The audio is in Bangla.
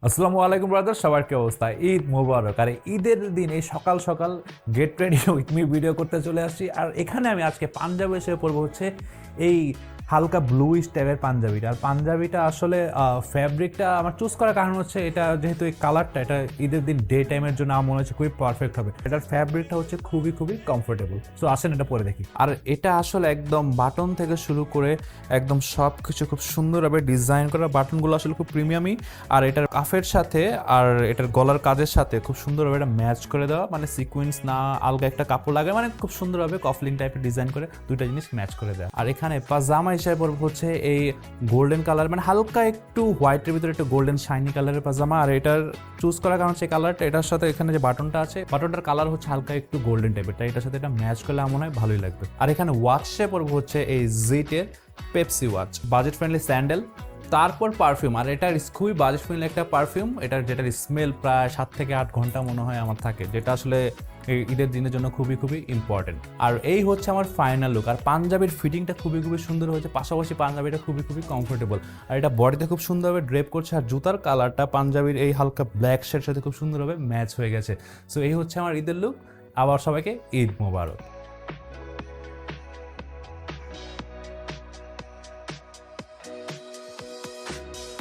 আসসালামু আলাইকুম ব্রাদার, সবার কি অবস্থা? ঈদ মোবারক। আর ঈদের দিন এই সকাল সকাল get ready with me video করতে চলে আসছি। আর এখানে আমি আজকে পাঞ্জাবি এসে পড়বো হচ্ছে এই হালকা ব্লুইশ টাইপের পাঞ্জাবিটা। আর পাঞ্জাবিটা আসলে ফ্যাব্রিকটা আমার চুজ করার কারণ হচ্ছে এটা যেহেতু এই কালারটা এটা ঈদের দিন ডে টাইমের জন্য আমার মনে হচ্ছে খুবই পারফেক্ট হবে। এটার ফ্যাব্রিকটা হচ্ছে খুবই খুবই কমফোর্টেবল। সো আসেন এটা পরে দেখি। আর এটা আসলে একদম বাটন থেকে শুরু করে একদম সব কিছু খুব সুন্দরভাবে ডিজাইন করা, বাটনগুলো আসলে খুব প্রিমিয়ামই। আর এটার কাফের সাথে আর এটার গলার কাজের সাথে খুব সুন্দরভাবে এটা ম্যাচ করে দেওয়া, মানে সিকোয়েন্স না আলগা একটা কাপড় লাগে, মানে খুব সুন্দরভাবে কফলিং টাইপের ডিজাইন করে দুইটা জিনিস ম্যাচ করে দেওয়া। আর এখানে পাজামা হিসেবে পড়বে হচ্ছে এই গোল্ডেন কালার, মানে হালকা একটু হোয়াইটের ভিতরে একটু গোল্ডেন শাইনি কালারের পাজামা। আর এটার চুজ করার কারণ হচ্ছে কালারটা, এটার সাথে এখানে যে বাটনটা আছে বাটনটার কালার হচ্ছে হালকা একটু গোল্ডেন টাইপের, তাই এটার সাথে এটা ম্যাচ করলে আমার মনে হয় ভালোই লাগবে। আর এখানে ওয়াচে পড়বে হচ্ছে এই জিটের Pepsi watch, budget friendly sandal, তারপর পারফিউম। আর এটার খুবই বাজেট ফ্রেন্ডলি একটা পারফিউম, যেটার স্মেল প্রায় 7 থেকে 8 ঘন্টা মনে হয় আমার থাকে, যেটা আসলে এই ঈদের দিনের জন্য খুবই খুবই ইম্পর্টেন্ট। আর এই হচ্ছে আমার ফাইনাল লুক। আর পাঞ্জাবির ফিটিংটা খুবই খুবই সুন্দর হয়েছে, পাশাপাশি পাঞ্জাবিটা খুবই খুবই কমফোর্টেবল। আর এটা বডিতে খুব সুন্দরভাবে ড্রেপ করছে। আর জুতার কালারটা পাঞ্জাবির এই হালকা ব্ল্যাক শেডের সাথে খুব সুন্দরভাবে ম্যাচ হয়ে গেছে। সো এই হচ্ছে আমার ঈদের লুক। আবার সবাইকে ঈদ মোবারক।